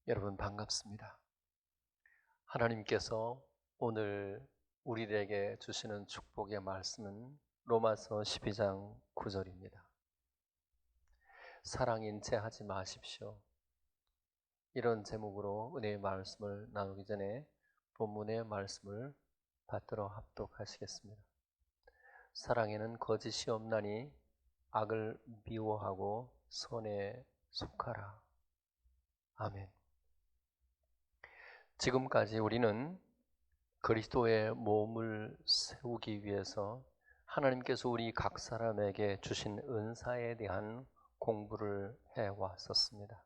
여러분 반갑습니다. 하나님께서 오늘 우리에게 주시는 축복의 말씀은 로마서 12장 9절입니다. 사랑 인체하지 마십시오. 이런 제목으로 은혜의 말씀을 나누기 전에 본문의 말씀을 받들어 합독하시겠습니다. 사랑에는 거짓이 없나니 악을 미워하고 선에 속하라. 아멘. 지금까지 우리는 그리스도의 몸을 세우기 위해서 하나님께서 우리 각 사람에게 주신 은사에 대한 공부를 해왔었습니다.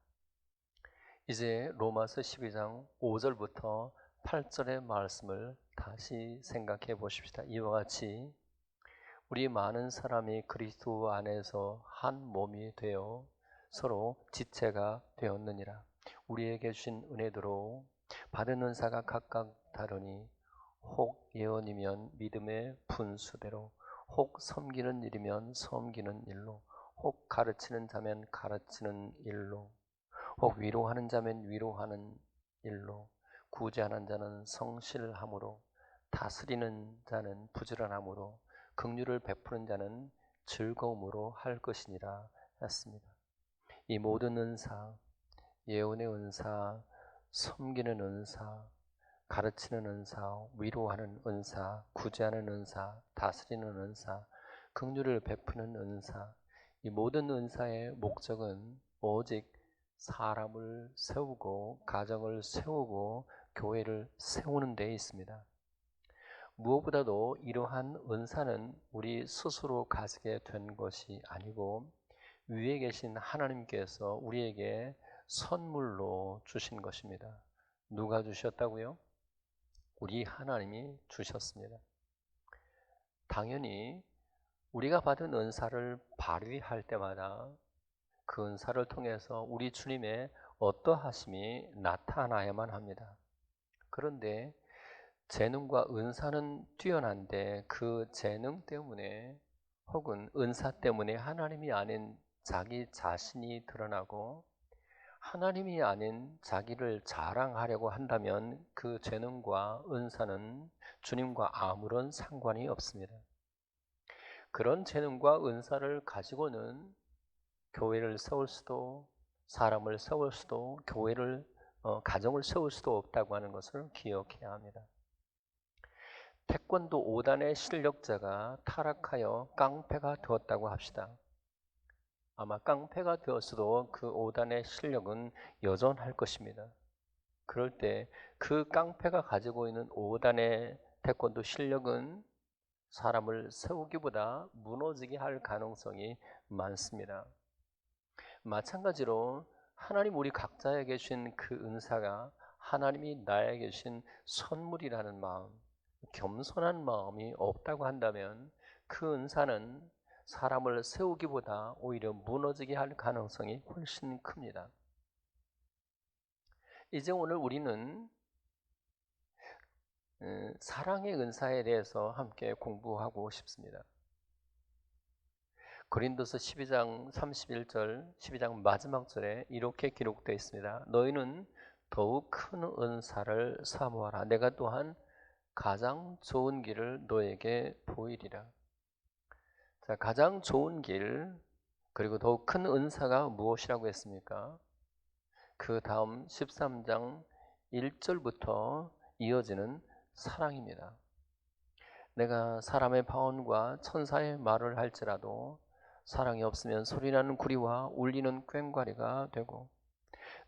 이제 로마서 12장 5절부터 8절의 말씀을 다시 생각해 보십시다. 이와 같이 우리 많은 사람이 그리스도 안에서 한 몸이 되어 서로 지체가 되었느니라. 우리에게 주신 은혜대로 받은 은사가 각각 다르니 혹 예언이면 믿음의 분수대로, 혹 섬기는 일이면 섬기는 일로, 혹 가르치는 자면 가르치는 일로, 혹 위로하는 자면 위로하는 일로, 구제하는 자는 성실함으로, 다스리는 자는 부지런함으로, 긍휼을 베푸는 자는 즐거움으로 할 것이니라 했습니다. 이 모든 은사, 예언의 은사, 섬기는 은사, 가르치는 은사, 위로하는 은사, 구제하는 은사, 다스리는 은사, 긍휼을 베푸는 은사, 이 모든 은사의 목적은 오직 사람을 세우고 가정을 세우고 교회를 세우는 데 있습니다. 무엇보다도 이러한 은사는 우리 스스로 가지게 된 것이 아니고 위에 계신 하나님께서 우리에게 선물로 주신 것입니다. 누가 주셨다고요? 우리 하나님이 주셨습니다. 당연히 우리가 받은 은사를 발휘할 때마다 그 은사를 통해서 우리 주님의 어떠하심이 나타나야만 합니다. 그런데 재능과 은사는 뛰어난데 그 재능 때문에 혹은 은사 때문에 하나님이 아닌 자기 자신이 드러나고 하나님이 아닌 자기를 자랑하려고 한다면 그 재능과 은사는 주님과 아무런 상관이 없습니다. 그런 재능과 은사를 가지고는 교회를 세울 수도, 사람을 세울 수도, 가정을 세울 수도 없다고 하는 것을 기억해야 합니다. 태권도 5단의 실력자가 타락하여 깡패가 되었다고 합시다. 아마 깡패가 되었어도 그 5단의 실력은 여전할 것입니다. 그럴 때 그 깡패가 가지고 있는 5단의 태권도 실력은 사람을 세우기보다 무너지게 할 가능성이 많습니다. 마찬가지로 하나님 우리 각자에게 주신 그 은사가 하나님이 나에게 주신 선물이라는 마음, 겸손한 마음이 없다고 한다면 그 은사는 사람을 세우기보다 오히려 무너지게 할 가능성이 훨씬 큽니다. 이제 오늘 우리는 사랑의 은사에 대해서 함께 공부하고 싶습니다. 고린도서 12장 31절, 12장 마지막 절에 이렇게 기록되어 있습니다. 너희는 더욱 큰 은사를 사모하라. 내가 또한 가장 좋은 길을 너에게 보이리라. 자, 가장 좋은 길, 그리고 더욱 큰 은사가 무엇이라고 했습니까? 그 다음 13장 1절부터 이어지는 사랑입니다. 내가 사람의 방언과 천사의 말을 할지라도 사랑이 없으면 소리나는 구리와 울리는 꽹과리가 되고,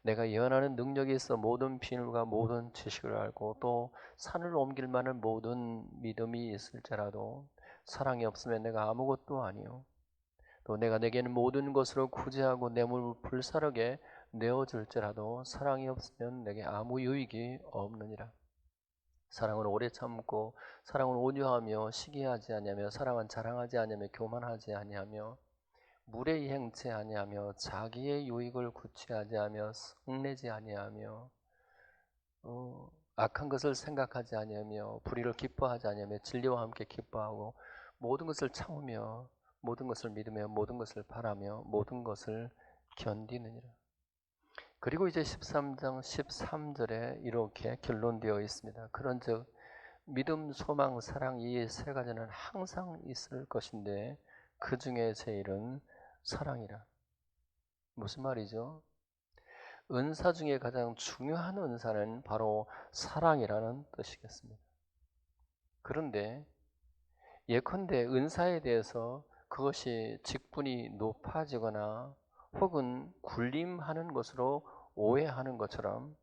내가 예언하는 능력이 있어 모든 비밀과 모든 지식을 알고 또 산을 옮길 만한 모든 믿음이 있을지라도 사랑이 없으면 내가 아무것도 아니요 또 내가 내게는 모든 것으로 구제하고 내 몸을 불사르게 내어줄지라도 사랑이 없으면 내게 아무 유익이 없느니라. 사랑은 오래 참고 사랑은 온유하며 시기하지 아니하며 사랑은 자랑하지 아니하며 교만하지 아니하며 물에 행치 아니하며 자기의 유익을 구취하지 아니하며 성내지 아니하며 악한 것을 생각하지 아니하며 불의를 기뻐하지 아니하며 진리와 함께 기뻐하고 모든 것을 참으며 모든 것을 믿으며 모든 것을 바라며 모든 것을 견디느니라. 그리고 이제 13장 13절에 이렇게 결론되어 있습니다. 그런즉 믿음, 소망, 사랑 이 세 가지는 항상 있을 것인데 그 중에 제일은 사랑이라. 무슨 말이죠? 은사 중에 가장 중요한 은사는 바로 사랑이라는 뜻이겠습니다. 그런데 예컨대 은사에 대해서 그것이 직분이 높아지거나 혹은 군림하는 것으로 오해하는 것처럼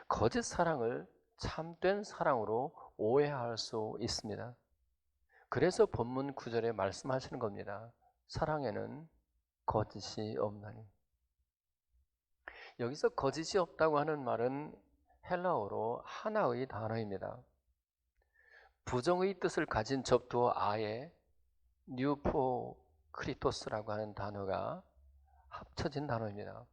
거짓 사랑을 참된 사랑으로 오해할 수 있습니다. 그래서 본문 9절에 말씀하시는 겁니다. 사랑에는 거짓이 없나니. 여기서 거짓이 없다고 하는 말은 헬라어로 하나의 단어입니다. 부정의 뜻을 가진 접두어 아에 뉴포크리토스라고 하는 단어가 합쳐진 단어입니다.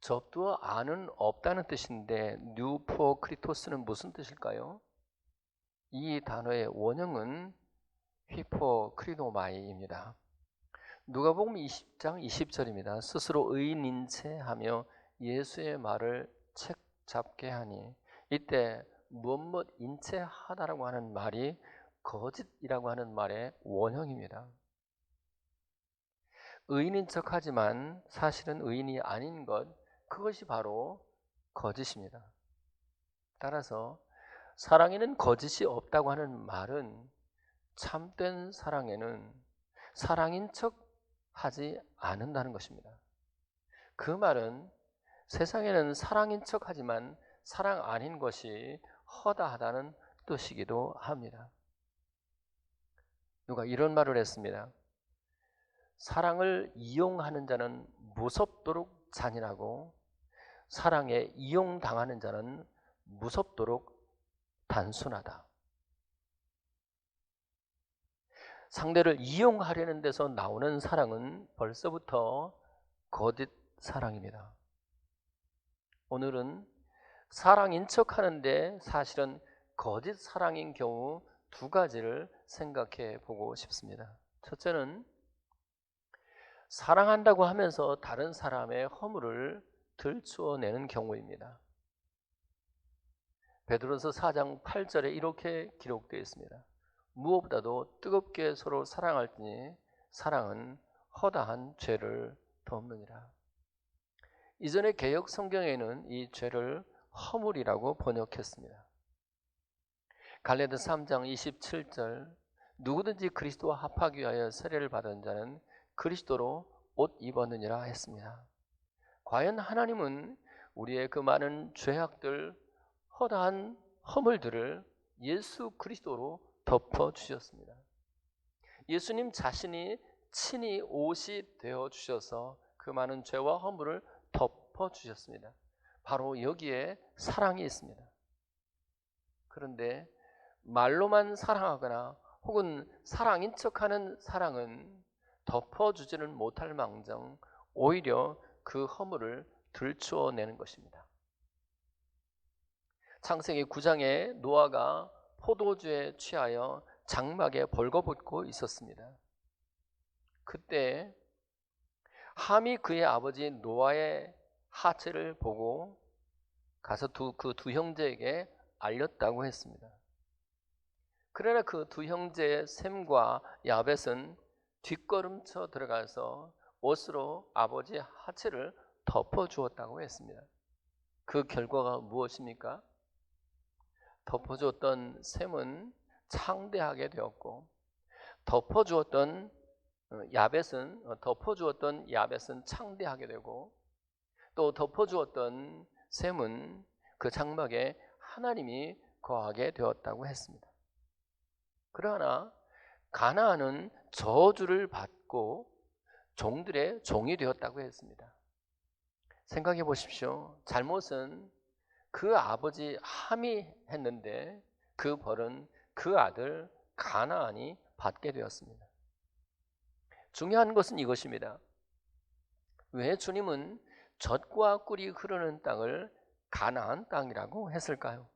접두어 아는 없다는 뜻인데 뉴포크리토스는 무슨 뜻일까요? 이 단어의 원형은 휘포크리노마이입니다. 누가복음 20장 20절입니다. 스스로 의인인 채 하며 예수의 말을 책 잡게 하니 이때 무엇 인체하다라고 하는 말이 거짓이라고 하는 말의 원형입니다. 의인인 척하지만 사실은 의인이 아닌 것, 그것이 바로 거짓입니다. 따라서 사랑에는 거짓이 없다고 하는 말은 참된 사랑에는 사랑인 척 하지 않는다는 것입니다. 그 말은 세상에는 사랑인 척 하지만 사랑 아닌 것이 허다하다는 뜻이기도 합니다. 누가 이런 말을 했습니다. 사랑을 이용하는 자는 무섭도록 잔인하고 사랑에 이용당하는 자는 무섭도록 단순하다. 상대를 이용하려는 데서 나오는 사랑은 벌써부터 거짓 사랑입니다. 오늘은 사랑인 척 하는데 사실은 거짓 사랑인 경우 두 가지를 생각해 보고 싶습니다. 첫째는 사랑한다고 하면서 다른 사람의 허물을 들추어내는 경우입니다. 베드로서 4장 8절에 이렇게 기록되어 있습니다. 무엇보다도 뜨겁게 서로 사랑할지니 사랑은 허다한 죄를 덮느니라. 이전의 개역 성경에는 이 죄를 허물이라고 번역했습니다. 갈라디아 3장 27절 누구든지 그리스도와 합하기 위하여 세례를 받은 자는 그리스도로 옷 입었느니라 했습니다. 과연 하나님은 우리의 그 많은 죄악들, 허다한 허물들을 예수 그리스도로 덮어주셨습니다. 예수님 자신이 친히 옷이 되어주셔서 그 많은 죄와 허물을 덮어주셨습니다. 바로 여기에 사랑이 있습니다. 그런데 말로만 사랑하거나 혹은 사랑인 척하는 사랑은 덮어주지는 못할 망정 오히려 그 허물을 들추어내는 것입니다. 창세기 9장에 노아가 포도주에 취하여 장막에 벌거벗고 있었습니다. 그때 함이 그의 아버지 노아의 하체를 보고 가서 그 두 형제에게 알렸다고 했습니다. 그러나 그 두 형제의 셈과 야벳은 뒷걸음쳐 들어가서 옷으로 아버지의 하체를 덮어주었다고 했습니다. 그 결과가 무엇입니까? 덮어주었던 셈은 창대하게 되었고 덮어주었던 야벳은 창대하게 되고 또 덮어주었던 셈은 그 장막에 하나님이 거하게 되었다고 했습니다. 그러나 가나안은 저주를 받고 얻고 종들의 종이 되었다고 했습니다. 생각해 보십시오. 잘못은 그 아버지 함이 했는데 그 벌은 그 아들 가나안이 받게 되었습니다. 중요한 것은 이것입니다. 왜 주님은 젖과 꿀이 흐르는 땅을 가나안 땅이라고 했을까요?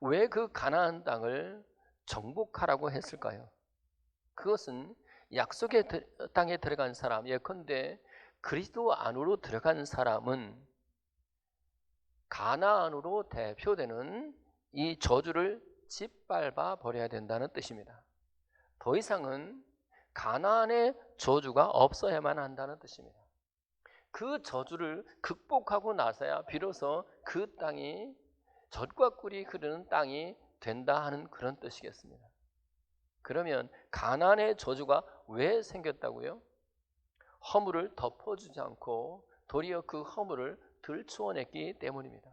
왜 그 가나안 땅을 정복하라고 했을까요? 그것은 약속의 땅에 들어간 사람, 예컨대 그리스도 안으로 들어간 사람은 가나안으로 대표되는 이 저주를 짓밟아 버려야 된다는 뜻입니다. 더 이상은 가나안의 저주가 없어야만 한다는 뜻입니다. 그 저주를 극복하고 나서야 비로소 그 땅이 젖과 꿀이 흐르는 땅이 된다 하는 그런 뜻이겠습니다. 그러면 가나안의 저주가 왜 생겼다고요? 허물을 덮어주지 않고 도리어 그 허물을 들추어냈기 때문입니다.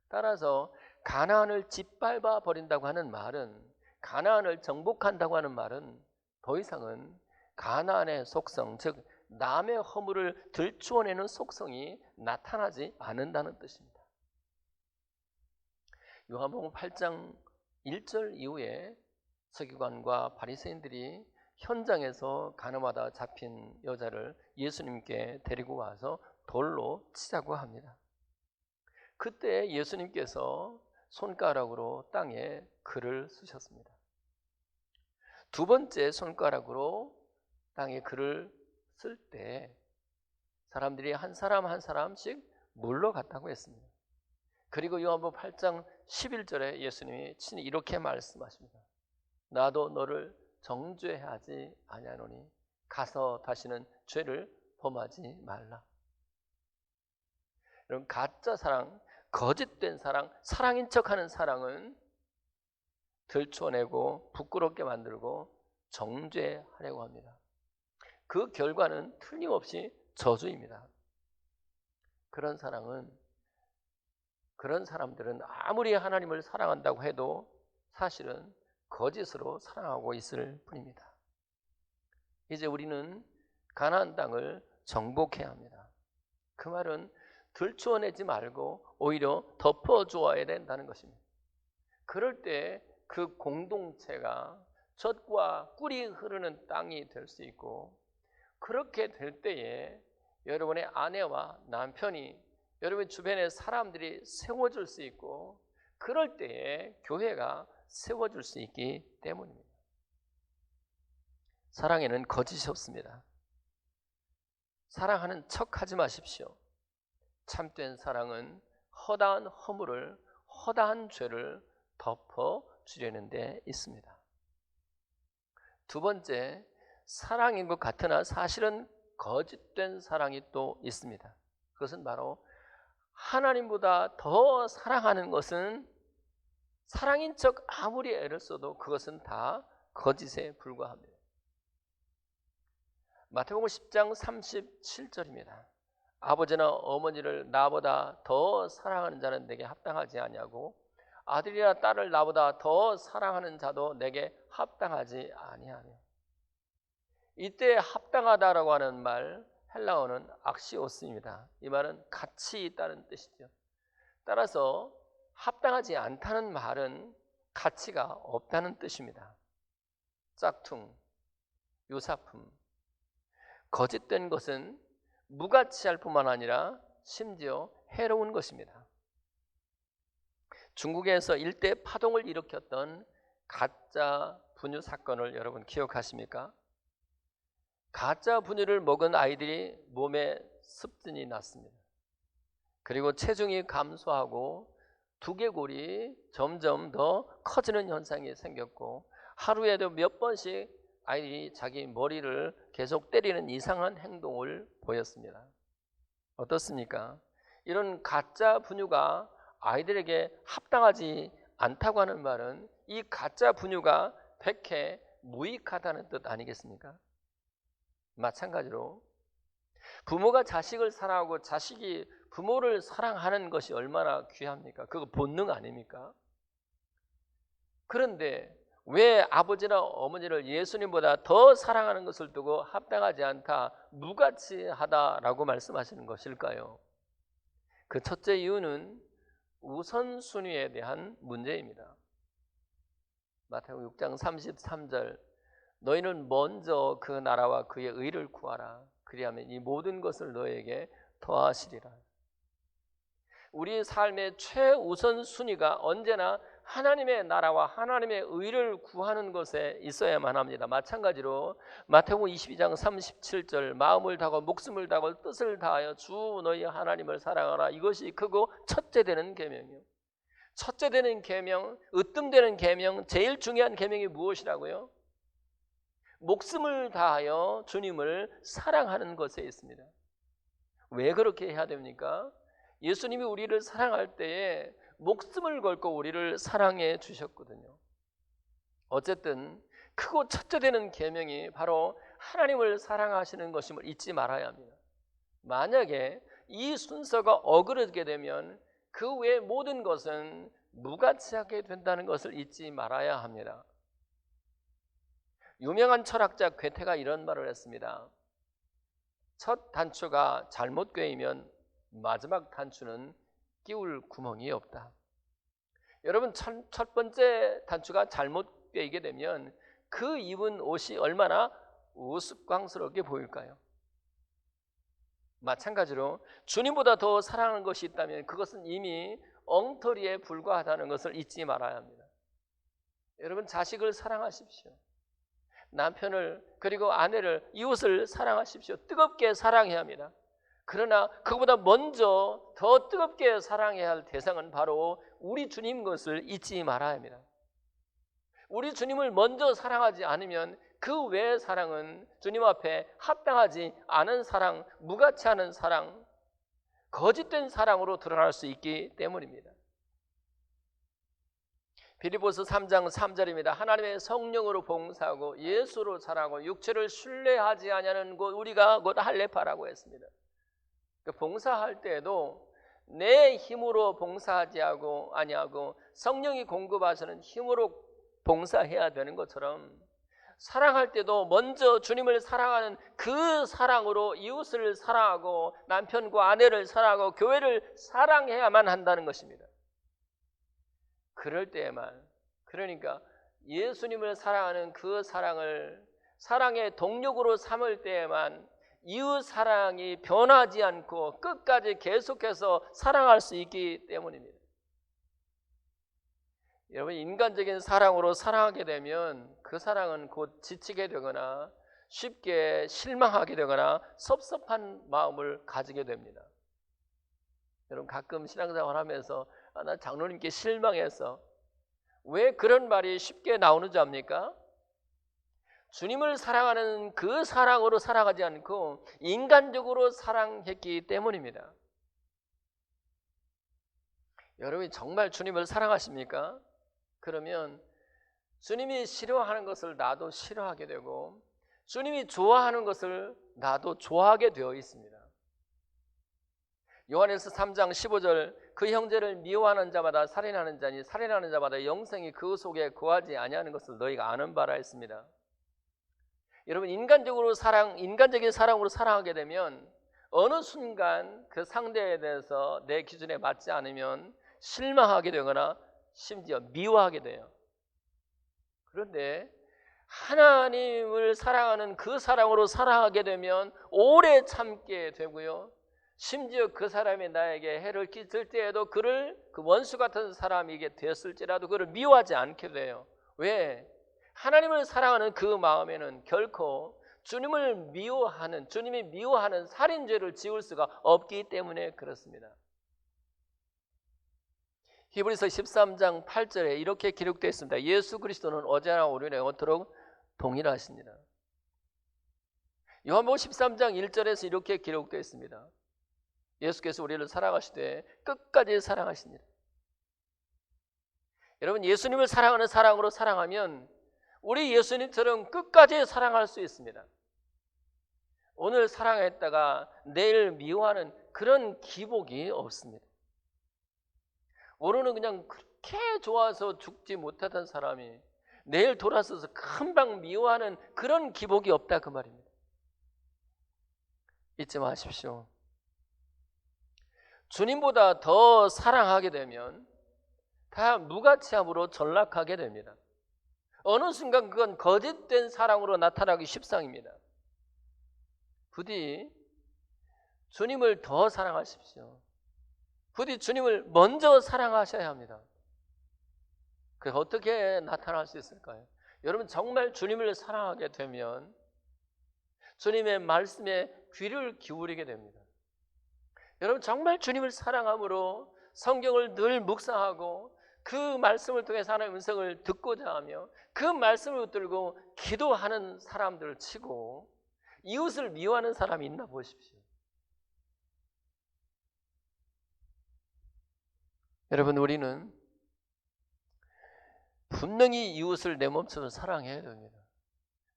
따라서 가나안을 짓밟아 버린다고 하는 말은, 가나안을 정복한다고 하는 말은 더 이상은 가나안의 속성, 즉 남의 허물을 들추어내는 속성이 나타나지 않는다는 뜻입니다. 요한복음 8장 1절 이후에 서기관과 바리새인들이 현장에서 가늠하다 잡힌 여자를 예수님께 데리고 와서 돌로 치자고 합니다. 그때 예수님께서 손가락으로 땅에 글을 쓰셨습니다. 두 번째 손가락으로 땅에 글을 쓸 때 사람들이 한 사람 한 사람씩 물러갔다고 했습니다. 그리고 요한복음 8장 11절에 예수님이 친히 이렇게 말씀하십니다. 나도 너를 정죄하지 아니하노니 가서 다시는 죄를 범하지 말라. 여러분, 가짜 사랑, 거짓된 사랑, 사랑인 척하는 사랑은 들춰내고 부끄럽게 만들고 정죄하려고 합니다. 그 결과는 틀림없이 저주입니다. 그런 사람들은 아무리 하나님을 사랑한다고 해도 사실은 거짓으로 사랑하고 있을 뿐입니다. 이제 우리는 가나안 땅을 정복해야 합니다. 그 말은 들추어내지 말고 오히려 덮어주어야 된다는 것입니다. 그럴 때 그 공동체가 젖과 꿀이 흐르는 땅이 될 수 있고, 그렇게 될 때에 여러분의 아내와 남편이, 여러분 주변의 사람들이 세워줄 수 있고, 그럴 때에 교회가 세워줄 수 있기 때문입니다. 사랑에는 거짓이 없습니다. 사랑하는 척하지 마십시오. 참된 사랑은 허다한 허물을, 허다한 죄를 덮어주려는 데 있습니다. 두 번째, 사랑인 것 같으나 사실은 거짓된 사랑이 또 있습니다. 그것은 바로 하나님보다 더 사랑하는 것은 사랑인 척 아무리 애를 써도 그것은 다 거짓에 불과합니다. 마태복음 10장 37절입니다. 아버지나 어머니를 나보다 더 사랑하는 자는 내게 합당하지 아니하고 아들이나 딸을 나보다 더 사랑하는 자도 내게 합당하지 아니하며. 이때 합당하다라고 하는 말, 헬라어는 악시오스입니다. 이 말은 같이 있다는 뜻이죠. 따라서 합당하지 않다는 말은 가치가 없다는 뜻입니다. 짝퉁, 유사품, 거짓된 것은 무가치할 뿐만 아니라 심지어 해로운 것입니다. 중국에서 일대 파동을 일으켰던 가짜 분유 사건을 여러분 기억하십니까? 가짜 분유를 먹은 아이들이 몸에 습진이 났습니다. 그리고 체중이 감소하고 두개골이 점점 더 커지는 현상이 생겼고, 하루에도 몇 번씩 아이들이 자기 머리를 계속 때리는 이상한 행동을 보였습니다. 어떻습니까? 이런 가짜 분유가 아이들에게 합당하지 않다고 하는 말은 이 가짜 분유가 백해 무익하다는 뜻 아니겠습니까? 마찬가지로 부모가 자식을 사랑하고 자식이 부모를 사랑하는 것이 얼마나 귀합니까? 그거 본능 아닙니까? 그런데 왜 아버지나 어머니를 예수님보다 더 사랑하는 것을 두고 합당하지 않다, 무가치하다라고 말씀하시는 것일까요? 그 첫째 이유는 우선순위에 대한 문제입니다. 마태복음 6장 33절, 너희는 먼저 그 나라와 그의 의를 구하라. 그리하면 이 모든 것을 너희에게 더하시리라. 우리 삶의 최우선 순위가 언제나 하나님의 나라와 하나님의 의를 구하는 것에 있어야만 합니다. 마찬가지로 마태복음 22장 37절, 마음을 다하고 목숨을 다하고 뜻을 다하여 주 너희 하나님을 사랑하라. 이것이 크고 첫째 되는 계명이요. 첫째 되는 계명, 으뜸되는 계명, 제일 중요한 계명이 무엇이라고요? 목숨을 다하여 주님을 사랑하는 것에 있습니다. 왜 그렇게 해야 됩니까? 예수님이 우리를 사랑할 때에 목숨을 걸고 우리를 사랑해 주셨거든요. 어쨌든 크고 첫째 되는 계명이 바로 하나님을 사랑하시는 것임을 잊지 말아야 합니다. 만약에 이 순서가 어그러지게 되면 그 외의 모든 것은 무가치하게 된다는 것을 잊지 말아야 합니다. 유명한 철학자 괴테가 이런 말을 했습니다. 첫 단추가 잘못 꿰이면 마지막 단추는 끼울 구멍이 없다. 여러분, 첫 번째 단추가 잘못 꿰이게 되면 그 입은 옷이 얼마나 우스꽝스럽게 보일까요? 마찬가지로 주님보다 더 사랑하는 것이 있다면 그것은 이미 엉터리에 불과하다는 것을 잊지 말아야 합니다. 여러분, 자식을 사랑하십시오. 남편을, 그리고 아내를, 이웃을 사랑하십시오. 뜨겁게 사랑해야 합니다. 그러나 그보다 먼저 더 뜨겁게 사랑해야 할 대상은 바로 우리 주님 것을 잊지 말아야 합니다. 우리 주님을 먼저 사랑하지 않으면 그 외의 사랑은 주님 앞에 합당하지 않은 사랑, 무가치하는 사랑, 거짓된 사랑으로 드러날 수 있기 때문입니다. 빌립보서 3장 3절입니다. 하나님의 성령으로 봉사하고 예수로 살아가고 육체를 신뢰하지 아니하는 곧 우리가 곧 할례파라고 했습니다. 봉사할 때에도 내 힘으로 봉사하지 아니하고 성령이 공급하시는 힘으로 봉사해야 되는 것처럼 사랑할 때도 먼저 주님을 사랑하는 그 사랑으로 이웃을 사랑하고 남편과 아내를 사랑하고 교회를 사랑해야만 한다는 것입니다. 그럴 때에만, 그러니까 예수님을 사랑하는 그 사랑을 사랑의 동력으로 삼을 때에만 이웃 사랑이 변하지 않고 끝까지 계속해서 사랑할 수 있기 때문입니다. 여러분, 인간적인 사랑으로 사랑하게 되면 그 사랑은 곧 지치게 되거나 쉽게 실망하게 되거나 섭섭한 마음을 가지게 됩니다. 여러분, 가끔 신앙생활 하면서 나 장로님께 실망해서, 왜 그런 말이 쉽게 나오는 줄 압니까? 주님을 사랑하는 그 사랑으로 살아가지 않고 인간적으로 사랑했기 때문입니다. 여러분이 정말 주님을 사랑하십니까? 그러면 주님이 싫어하는 것을 나도 싫어하게 되고 주님이 좋아하는 것을 나도 좋아하게 되어 있습니다. 요한일서 3장 15절, 그 형제를 미워하는 자마다 살인하는 자니 살인하는 자마다 영생이 그 속에 거하지 아니하는 것을 너희가 아는 바라 했습니다. 여러분, 인간적인 사랑으로 사랑하게 되면 어느 순간 그 상대에 대해서 내 기준에 맞지 않으면 실망하게 되거나 심지어 미워하게 돼요. 그런데 하나님을 사랑하는 그 사랑으로 사랑하게 되면 오래 참게 되고요. 심지어 그 사람이 나에게 해를 끼칠 때에도 그를, 그 원수 같은 사람이게 되었을지라도 그를 미워하지 않게 돼요. 왜? 하나님을 사랑하는 그 마음에는 결코 주님이 미워하는 살인죄를 지을 수가 없기 때문에 그렇습니다. 히브리서 13장 8절에 이렇게 기록되어 있습니다. 예수 그리스도는 어제나 오늘이나 영원토록 동일하십니다. 요한복음 13장 1절에서 이렇게 기록되어 있습니다. 예수께서 우리를 사랑하시되 끝까지 사랑하십니다. 여러분, 예수님을 사랑하는 사랑으로 사랑하면 우리 예수님처럼 끝까지 사랑할 수 있습니다. 오늘 사랑했다가 내일 미워하는 그런 기복이 없습니다. 오늘은 그냥 그렇게 좋아서 죽지 못하던 사람이 내일 돌아서서 금방 미워하는 그런 기복이 없다 그 말입니다. 잊지 마십시오. 주님보다 더 사랑하게 되면 다 무가치함으로 전락하게 됩니다. 어느 순간 그건 거짓된 사랑으로 나타나기 십상입니다. 부디 주님을 더 사랑하십시오. 부디 주님을 먼저 사랑하셔야 합니다. 그게 어떻게 나타날 수 있을까요? 여러분 정말 주님을 사랑하게 되면 주님의 말씀에 귀를 기울이게 됩니다. 여러분 정말 주님을 사랑함으로 성경을 늘 묵상하고 그 말씀을 통해서 하나님의 음성을 듣고자 하며 그 말씀을 붙들고 기도하는 사람들을 치고 이웃을 미워하는 사람이 있나 보십시오. 여러분 우리는 분명히 이웃을 내 몸처럼 사랑해야 됩니다.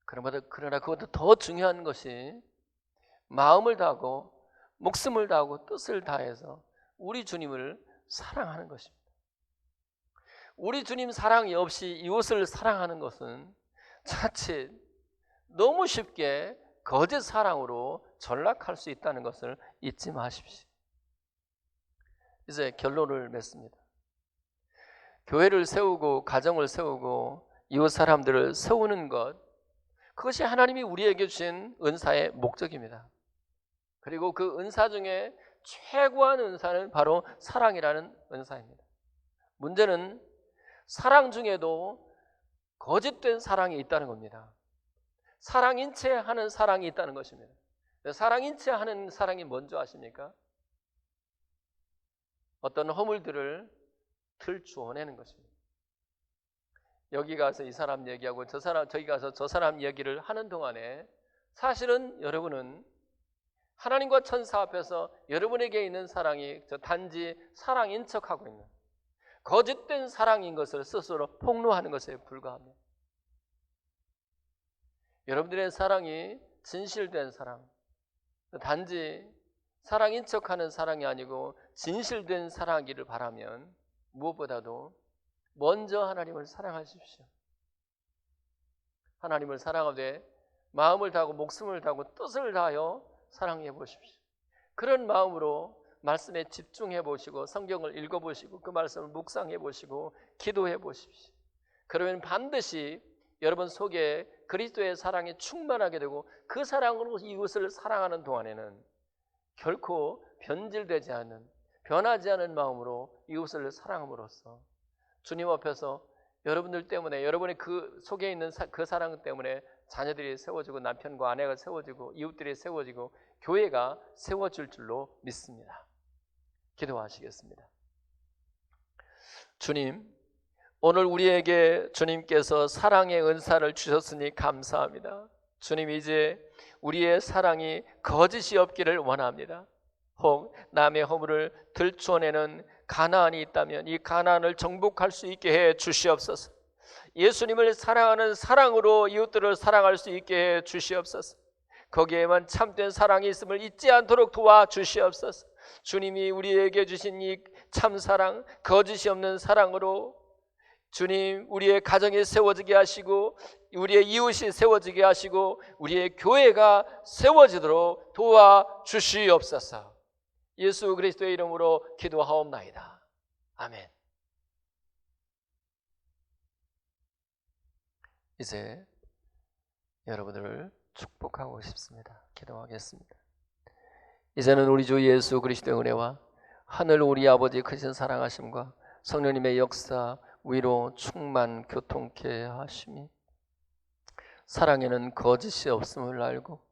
그러나 그것도 더 중요한 것이 마음을 다하고 목숨을 다하고 뜻을 다해서 우리 주님을 사랑하는 것입니다. 우리 주님 사랑이 없이 이웃을 사랑하는 것은 자칫 너무 쉽게 거짓 사랑으로 전락할 수 있다는 것을 잊지 마십시오. 이제 결론을 맺습니다. 교회를 세우고 가정을 세우고 이웃 사람들을 세우는 것, 그것이 하나님이 우리에게 주신 은사의 목적입니다. 그리고 그 은사 중에 최고한 은사는 바로 사랑이라는 은사입니다. 문제는 사랑 중에도 거짓된 사랑이 있다는 겁니다. 사랑인 채 하는 사랑이 있다는 것입니다. 사랑인 채 하는 사랑이 뭔지 아십니까? 어떤 허물들을 들추어내는 것입니다. 여기 가서 이 사람 얘기하고 저기 가서 저 사람 얘기를 하는 동안에 사실은 여러분은 하나님과 천사 앞에서 여러분에게 있는 사랑이 단지 사랑인 척하고 있는 거짓된 사랑인 것을 스스로 폭로하는 것에 불과합니다. 여러분들의 사랑이 진실된 사랑, 단지 사랑인 척하는 사랑이 아니고 진실된 사랑이기를 바라면 무엇보다도 먼저 하나님을 사랑하십시오. 하나님을 사랑하되 마음을 다하고 목숨을 다하고 뜻을 다하여 사랑해 보십시오. 그런 마음으로 말씀에 집중해 보시고 성경을 읽어 보시고 그 말씀을 묵상해 보시고 기도해 보십시오. 그러면 반드시 여러분 속에 그리스도의 사랑이 충만하게 되고 그 사랑으로 이웃을 사랑하는 동안에는 결코 변질되지 않은 변하지 않은 마음으로 이웃을 사랑함으로써 주님 앞에서 여러분들 때문에 여러분의 그 속에 있는 그 사랑 때문에 자녀들이 세워지고 남편과 아내가 세워지고 이웃들이 세워지고 교회가 세워질 줄로 믿습니다. 기도하시겠습니다. 주님, 오늘 우리에게 주님께서 사랑의 은사를 주셨으니 감사합니다. 주님, 이제 우리의 사랑이 거짓이 없기를 원합니다. 혹 남의 허물을 들추어내는 가난이 있다면 이 가난을 정복할 수 있게 해 주시옵소서. 예수님을 사랑하는 사랑으로 이웃들을 사랑할 수 있게 해 주시옵소서. 거기에만 참된 사랑이 있음을 잊지 않도록 도와주시옵소서. 주님이 우리에게 주신 이 참사랑, 거짓이 없는 사랑으로 주님 우리의 가정이 세워지게 하시고 우리의 이웃이 세워지게 하시고 우리의 교회가 세워지도록 도와주시옵소서. 예수 그리스도의 이름으로 기도하옵나이다. 아멘. 이제 여러분들을 축복하고 싶습니다. 기도하겠습니다. 이제는 우리 주 예수 그리스도의 은혜와 하늘 우리 아버지 크신 사랑하심과 성령님의 역사, 위로, 충만, 교통케 하심이 사랑에는 거짓이 없음을 알고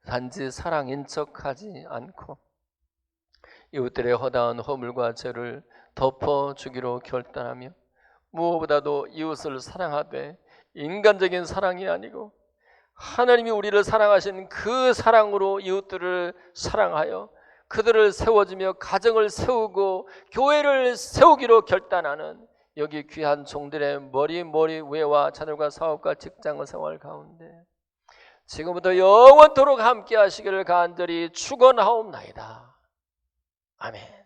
단지 사랑인 척하지 않고 이웃들의 허다한 허물과 죄를 덮어주기로 결단하며 무엇보다도 이웃을 사랑하되 인간적인 사랑이 아니고 하나님이 우리를 사랑하신 그 사랑으로 이웃들을 사랑하여 그들을 세워주며 가정을 세우고 교회를 세우기로 결단하는 여기 귀한 종들의 머리 위에와 자녀과 사업과 직장 생활 가운데 지금부터 영원토록 함께 하시기를 간절히 축원하옵나이다. 아멘.